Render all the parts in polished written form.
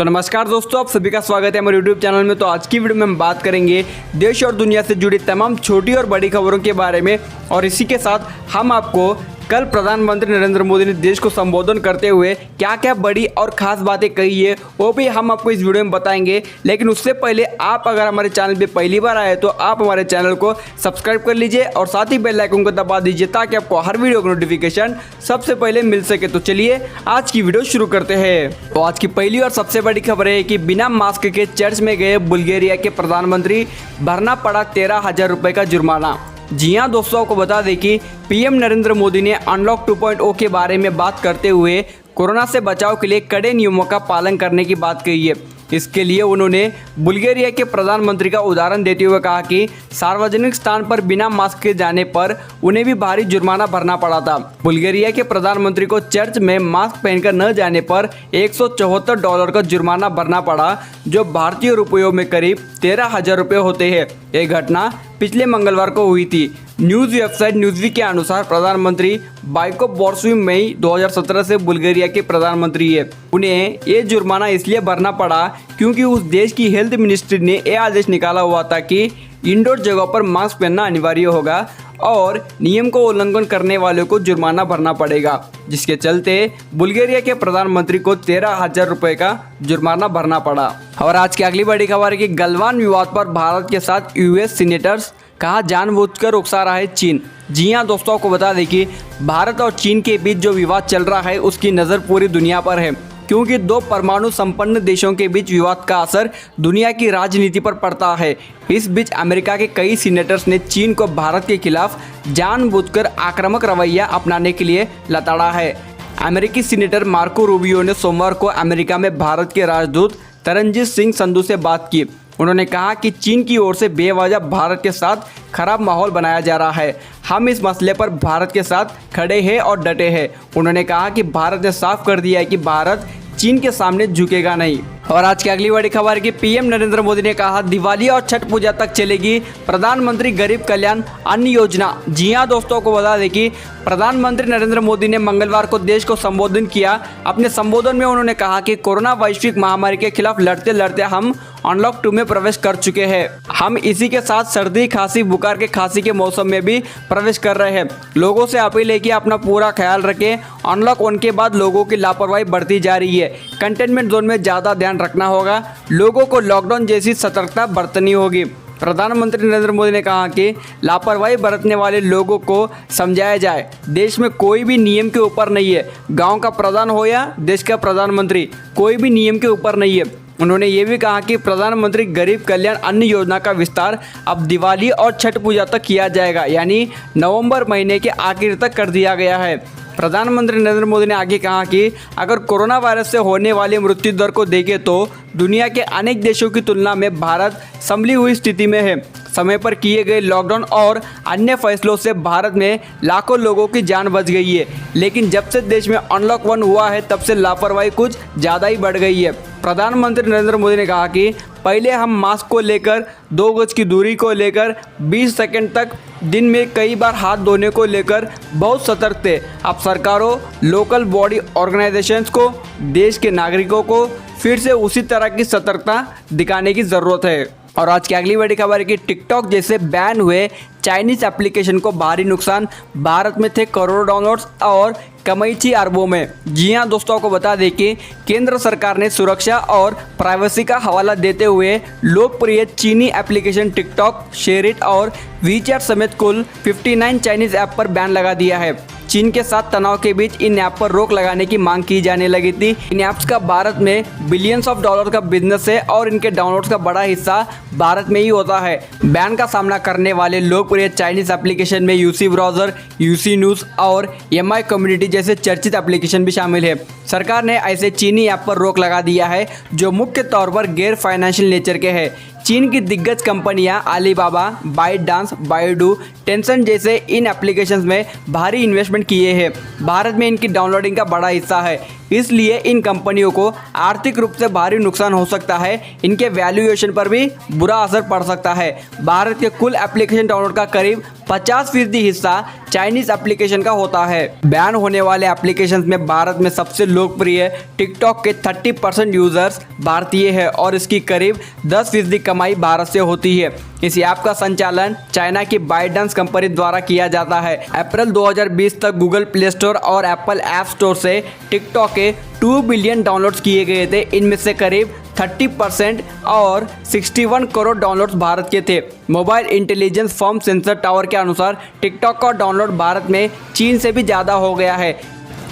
तो नमस्कार दोस्तों, आप सभी का स्वागत है हमारे यूट्यूब चैनल में। तो आज की वीडियो में हम बात करेंगे देश और दुनिया से जुड़ी तमाम छोटी और बड़ी खबरों के बारे में। और इसी के साथ हम आपको कल प्रधानमंत्री नरेंद्र मोदी ने देश को संबोधन करते हुए क्या क्या बड़ी और खास बातें कही है वो भी हम आपको इस वीडियो में बताएंगे। लेकिन उससे पहले आप अगर हमारे चैनल पे पहली बार आए तो आप हमारे चैनल को सब्सक्राइब कर लीजिए और साथ ही बेल आइकन को दबा दीजिए ताकि आपको हर वीडियो का नोटिफिकेशन सबसे पहले मिल सके। तो चलिए आज की वीडियो शुरू करते हैं। तो आज की पहली और सबसे बड़ी खबर है कि बिना मास्क के चर्च में गए बुल्गारिया के प्रधानमंत्री, भरना पड़ा 13,000 रुपये का जुर्माना। जी हाँ दोस्तों, आपको बता दें कि पीएम नरेंद्र मोदी ने अनलॉक 2.0 के बारे में बात करते हुए कोरोना से बचाव के लिए कड़े नियमों का पालन करने की बात कही है। इसके लिए उन्होंने बुल्गारिया के प्रधानमंत्री का उदाहरण देते हुए कहा कि सार्वजनिक स्थान पर बिना मास्क के जाने पर उन्हें भी भारी जुर्माना भरना पड़ा था। बुल्गारिया के प्रधानमंत्री को चर्च में मास्क पहनकर न जाने पर $174 का जुर्माना भरना पड़ा, जो भारतीय रुपयों में करीब 13,000 रुपये होते हैं। यह घटना पिछले मंगलवार को हुई थी। न्यूज़ वेबसाइट न्यूज़वीक के अनुसार प्रधानमंत्री बाइको बोरिसोव मई 2017 से बुल्गारिया के प्रधानमंत्री है। उन्हें ये जुर्माना इसलिए भरना पड़ा क्योंकि उस देश की हेल्थ मिनिस्ट्री ने यह आदेश निकाला हुआ था कि इंडोर जगहों पर मास्क पहनना अनिवार्य होगा और नियम को उल्लंघन करने वालों को जुर्माना भरना पड़ेगा, जिसके चलते बुल्गारिया के प्रधानमंत्री को 13,000 रुपये का जुर्माना भरना पड़ा। और आज की अगली बड़ी खबर है कि गलवान विवाद पर भारत के साथ यूएस सीनेटर्स, कहा जानबूझकर उकसा रहा है चीन। जी हाँ दोस्तों, को बता दें कि भारत और चीन के बीच जो विवाद चल रहा है उसकी नज़र पूरी दुनिया पर है, क्योंकि दो परमाणु संपन्न देशों के बीच विवाद का असर दुनिया की राजनीति पर पड़ता है। इस बीच अमेरिका के कई सीनेटर्स ने चीन को भारत के खिलाफ जानबूझकर आक्रामक रवैया अपनाने के लिए लताड़ा है। अमेरिकी सीनेटर मार्को रूबियो ने सोमवार को अमेरिका में भारत के राजदूत तरनजीत सिंह संधू से बात की। उन्होंने कहा कि चीन की ओर से बेवजह भारत के साथ खराब माहौल बनाया जा रहा है। हम इस मसले पर भारत के साथ खड़े हैं और डटे हैं। उन्होंने कहा कि भारत ने साफ कर दिया है कि भारत चीन के सामने झुकेगा नहीं। और आज की अगली बड़ी खबर है कि पीएम नरेंद्र मोदी ने कहा दिवाली और छठ पूजा तक चलेगी प्रधानमंत्री गरीब कल्याण अन्न योजना। जी हाँ दोस्तों, को बता दें कि प्रधानमंत्री नरेंद्र मोदी ने मंगलवार को देश को संबोधन किया। अपने संबोधन में उन्होंने कहा कि कोरोना वैश्विक महामारी के खिलाफ लड़ते लड़ते हम अनलॉक 2 में प्रवेश कर चुके हैं। हम इसी के साथ सर्दी, खांसी, बुखार के खांसी के मौसम में भी प्रवेश कर रहे हैं। लोगों से अपील है कि अपना पूरा ख्याल रखें। अनलॉक 1 के बाद लोगों की लापरवाही बढ़ती जा रही है। कंटेनमेंट जोन में ज़्यादा ध्यान रखना होगा। लोगों को लॉकडाउन जैसी सतर्कता बरतनी होगी। प्रधानमंत्री नरेंद्र मोदी ने कहा कि लापरवाही बरतने वाले लोगों को समझाया जाए। देश में कोई भी नियम के ऊपर नहीं है। गांव का प्रधान हो या देश का प्रधानमंत्री, कोई भी नियम के ऊपर नहीं है। उन्होंने ये भी कहा कि प्रधानमंत्री गरीब कल्याण अन्न योजना का विस्तार अब दिवाली और छठ पूजा तक किया जाएगा, यानी नवंबर महीने के आखिर तक कर दिया गया है। प्रधानमंत्री नरेंद्र मोदी ने आगे कहा कि अगर कोरोना वायरस से होने वाली मृत्यु दर को देखें तो दुनिया के अनेक देशों की तुलना में भारत संभली हुई स्थिति में है। समय पर किए गए लॉकडाउन और अन्य फैसलों से भारत में लाखों लोगों की जान बच गई है, लेकिन जब से देश में अनलॉक 1 हुआ है तब से लापरवाही कुछ ज़्यादा ही बढ़ गई है। प्रधानमंत्री नरेंद्र मोदी ने कहा कि पहले हम मास्क को लेकर, 2 गज की दूरी को लेकर, 20 सेकंड तक दिन में कई बार हाथ धोने को लेकर बहुत सतर्क थे। अब सरकारों, लोकल बॉडी ऑर्गेनाइजेशंस को, देश के नागरिकों को फिर से उसी तरह की सतर्कता दिखाने की ज़रूरत है। और आज की अगली बड़ी खबर है कि टिकटॉक जैसे बैन हुए चाइनीज एप्लीकेशन को भारी नुकसान। भारत में थे करोड़ों डाउनलोड्स और कमाई थी अरबों में। जी हाँ दोस्तों, को बता दें कि केंद्र सरकार ने सुरक्षा और प्राइवेसी का हवाला देते हुए लोकप्रिय चीनी एप्लीकेशन टिकटॉक, शेयरिट और वीचैट समेत कुल 59 चाइनीज ऐप पर बैन लगा दिया है। चीन के साथ तनाव के बीच इन ऐप पर रोक लगाने की मांग की जाने लगी थी। इन ऐप्स का भारत में बिलियंस ऑफ डॉलर का बिजनेस है और इनके डाउनलोड्स का बड़ा हिस्सा भारत में ही होता है। बैन का सामना करने वाले लोकप्रिय चाइनीज एप्लीकेशन में यूसी ब्राउजर, यूसी न्यूज़ और एमआई कम्युनिटी जैसे चर्चित एप्लीकेशन भी शामिल है। सरकार ने ऐसे चीनी ऐप पर रोक लगा दिया है जो मुख्य तौर पर गैर फाइनेंशियल नेचर के हैं। चीन की दिग्गज कंपनियां अलीबाबा, बाइटडांस, बाइडू, टेंसेंट जैसे इन एप्लीकेशंस में भारी इन्वेस्टमेंट किए हैं। भारत में इनकी डाउनलोडिंग का बड़ा हिस्सा है। इसलिए इन कंपनियों को आर्थिक रूप से भारी नुकसान हो सकता है। इनके वैल्यूएशन पर भी बुरा असर पड़ सकता है। भारत के कुल एप्लीकेशन डाउनलोड का करीब 50% हिस्सा चाइनीज एप्लीकेशन का होता है। बैन होने वाले एप्लीकेशंस में भारत में सबसे लोकप्रिय टिकटॉक के 30% यूजर्स भारतीय है और इसकी करीब 10% कमाई भारत से होती है। इस ऐप का संचालन चाइना की बाइटडांस कंपनी द्वारा किया जाता है। अप्रैल 2020 तक गूगल प्ले स्टोर और एप्पल ऐप स्टोर से टिकटॉक के 2 बिलियन डाउनलोड्स किए गए थे। इनमें से करीब 30% और 61 करोड़ डाउनलोड्स भारत के थे। Mobile intelligence firm sensor tower के अनुसार टिकटॉक का डाउनलोड भारत में चीन से भी ज़्यादा हो गया है।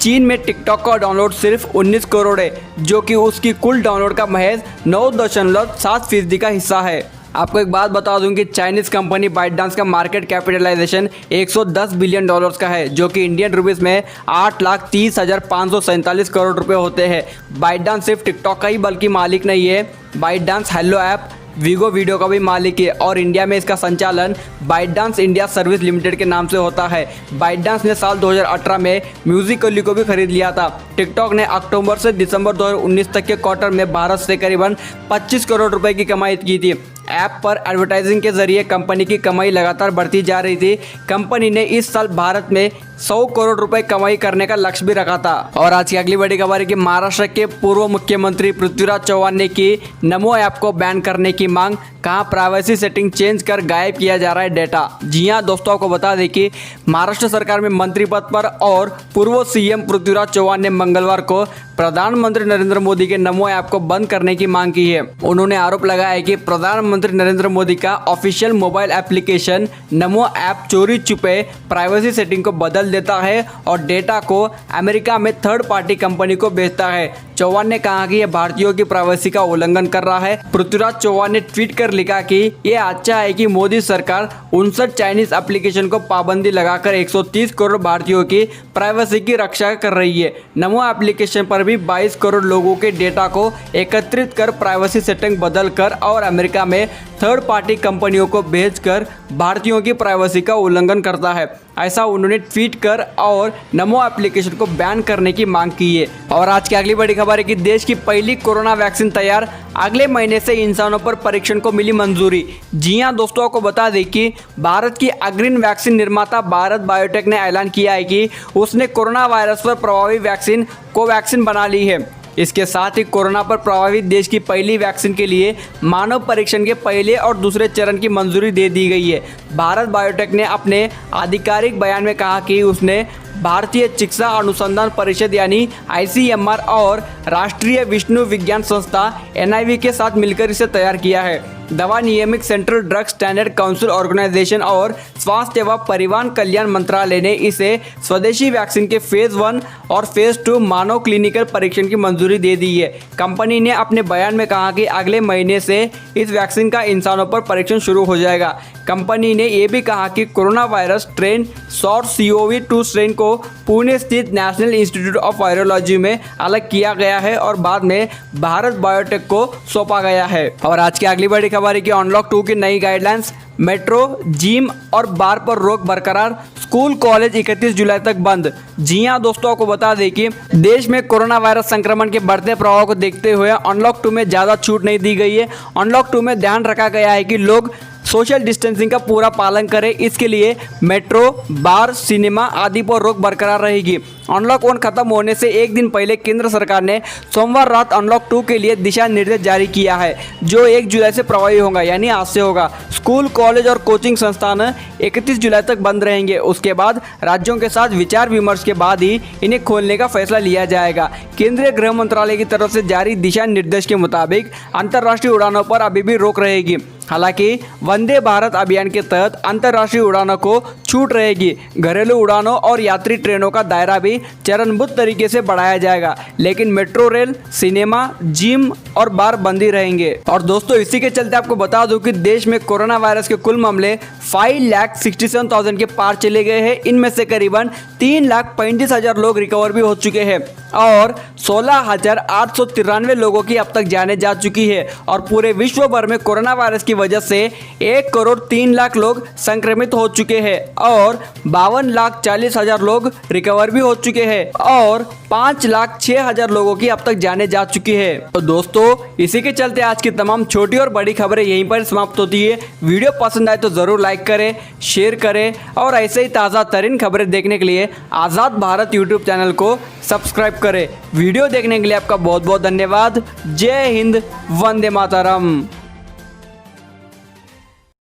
चीन में टिकटॉक का डाउनलोड सिर्फ 19 करोड़ है, जो कि उसकी कुल डाउनलोड का महज 9.7% का हिस्सा है। आपको एक बात बता दूं कि चाइनीज कंपनी बाइटडांस का मार्केट कैपिटलाइजेशन 110 बिलियन डॉलर्स का है, जो कि इंडियन रुपीस में 8,30,547 करोड़ रुपए होते हैं। बाइटडांस सिर्फ टिकटॉक का ही बल्कि मालिक नहीं है। ByteDance hello app, Vigo video का भी मालिक है और इंडिया में इसका संचालन बाइटडांस इंडिया सर्विस लिमिटेड के नाम से होता है। बाइटडांस ने साल 2018 में म्यूजिकली को भी खरीद लिया था। टिकटॉक ने अक्टूबर से दिसंबर 2019 तक के क्वार्टर में भारत से करीबन 25 करोड़ रुपए की कमाई की थी। ऐप पर एडवर्टाइजिंग के जरिए कंपनी की कमाई लगातार बढ़ती जा रही थी। कंपनी ने इस साल भारत में 100 करोड़ रुपए कमाई करने का लक्ष्य भी रखा था। और आज की अगली बड़ी खबर है कि महाराष्ट्र के पूर्व मुख्यमंत्री पृथ्वीराज चौहान ने की नमो ऐप को बैन करने की मांग। कहां प्राइवेसी सेटिंग चेंज कर गायब किया जा रहा है डेटा। जी हां दोस्तों, आपको बता दें कि महाराष्ट्र सरकार में मंत्री पद पर और पूर्व सीएम पृथ्वीराज चौहान ने मंगलवार को प्रधानमंत्री नरेंद्र मोदी के नमो ऐप को बंद करने की मांग की है। उन्होंने आरोप लगाया है कि प्रधानमंत्री नरेंद्र मोदी का ऑफिशियल मोबाइल एप्लीकेशन नमो ऐप चोरी छुपे प्राइवेसी सेटिंग को बदल देता है और डेटा को अमेरिका में थर्ड पार्टी कंपनी को बेचता है। चौहान ने कहा कि यह भारतीयों की प्राइवेसी का उल्लंघन कर रहा है। पृथ्वीराज चौहान ने ट्वीट कर लिखा कि यह अच्छा है कि मोदी सरकार 59 चाइनीज एप्लीकेशन को पाबंदी लगाकर 130 करोड़ भारतीयों की प्राइवेसी की रक्षा कर रही है। नमो एप्लीकेशन पर भी 22 करोड़ लोगों के डेटा को एकत्रित कर प्राइवेसी सेटिंग बदल कर और अमेरिका में थर्ड पार्टी कंपनियों को भेजकर भारतीयों की प्राइवेसी का उल्लंघन करता है। ऐसा उन्होंने ट्वीट कर और नमो एप्लीकेशन को बैन करने की मांग की है। और आज की अगली बड़ी खबर है कि देश की पहली कोरोना वैक्सीन तैयार, अगले महीने से इंसानों पर परीक्षण को मिली मंजूरी। जी हां दोस्तों, आपको बता दें कि भारत की अग्रणी वैक्सीन निर्माता भारत बायोटेक ने ऐलान किया है कि उसने कोरोना वायरस पर प्रभावी वैक्सीन कोवैक्सीन बना ली है। इसके साथ ही कोरोना पर प्रभावित देश की पहली वैक्सीन के लिए मानव परीक्षण के पहले और दूसरे चरण की मंजूरी दे दी गई है। भारत बायोटेक ने अपने आधिकारिक बयान में कहा कि उसने भारतीय चिकित्सा अनुसंधान परिषद यानी ICMR और राष्ट्रीय विष्णु विज्ञान संस्था NIV के साथ मिलकर इसे तैयार किया है। दवा नियामक central drug standard council organisation और स्वास्थ्य व परिवार कल्याण मंत्रालय ने इसे स्वदेशी वैक्सीन के फेज 1 और फेज 2 मानव क्लिनिकल परीक्षण की मंजूरी दे दी है। कंपनी ने अपने बयान में कहा कि अगले महीने से इस वैक्सीन का इंसानों पर परीक्षण शुरू हो जाएगा। कंपनी ने यह भी कहा कि corona virus strain SARS-CoV-2 strain को पुणे स्थित नेशनल इंस्टीट्यूट ऑफ वायरोलॉजी में अलग किया गया है और बाद में भारत बायोटेक को सौंपा गया है। और आज की अगली बड़ी खबर है कि अनलॉक 2 की नई गाइडलाइंस, मेट्रो, जिम और बार पर रोक बरकरार, स्कूल कॉलेज 31 जुलाई तक बंद। जी हां दोस्तों, आपको बता दें कि देश में कोरोना वायरस संक्रमण के बढ़ते प्रभाव को देखते हुए अनलॉक 2 में ज़्यादा छूट नहीं दी गई है। अनलॉक 2 में ध्यान रखा गया है कि लोग सोशल डिस्टेंसिंग का पूरा पालन करें। इसके लिए मेट्रो, बार, सिनेमा आदि पर रोक बरकरार रहेगी। अनलॉक 1 खत्म होने से एक दिन पहले केंद्र सरकार ने सोमवार रात अनलॉक 2 के लिए दिशा निर्देश जारी किया है, जो 1 जुलाई से प्रभावी होगा, यानी आज से होगा। स्कूल, कॉलेज और कोचिंग संस्थान 31 जुलाई तक बंद रहेंगे। उसके बाद राज्यों के साथ विचार विमर्श के बाद ही इन्हें खोलने का फैसला लिया जाएगा। केंद्रीय गृह मंत्रालय की तरफ से जारी दिशा निर्देश के मुताबिक अंतर्राष्ट्रीय उड़ानों पर अभी भी रोक रहेगी। हालांकि वंदे भारत अभियान के तहत अंतर्राष्ट्रीय उड़ानों को छूट रहेगी। घरेलू उड़ानों और यात्री ट्रेनों का दायरा भी चरणबद्ध तरीके से बढ़ाया जाएगा, लेकिन मेट्रो रेल, सिनेमा, जिम और बार बंद ही रहेंगे। और दोस्तों, इसी के चलते आपको बता दूं कि देश में कोरोना वायरस के कुल मामले 5,67,000 के पार चले गए हैं। इनमें से करीबन 3,35,000 लोग रिकवर भी हो चुके हैं और 16,893 लोगों की अब तक जाने जा चुकी है। और पूरे विश्व भर में कोरोना वायरस की वजह से 1,03,00,000 लोग संक्रमित हो चुके हैं और 52,40,000 लोग रिकवर भी हो चुके हैं और 5,06,000 लोगों की अब तक जाने जा चुकी है। तो दोस्तों, इसी के चलते आज की तमाम छोटी और बड़ी खबरें यहीं पर समाप्त होती है। वीडियो पसंद आए तो जरूर लाइक करें, शेयर करें और ऐसे ही ताज़ा तरीन खबरें देखने के लिए आज़ाद भारत यूट्यूब चैनल को सब्सक्राइब करें। वीडियो देखने के लिए आपका बहुत बहुत धन्यवाद। जय हिंद, वंदे मातरम।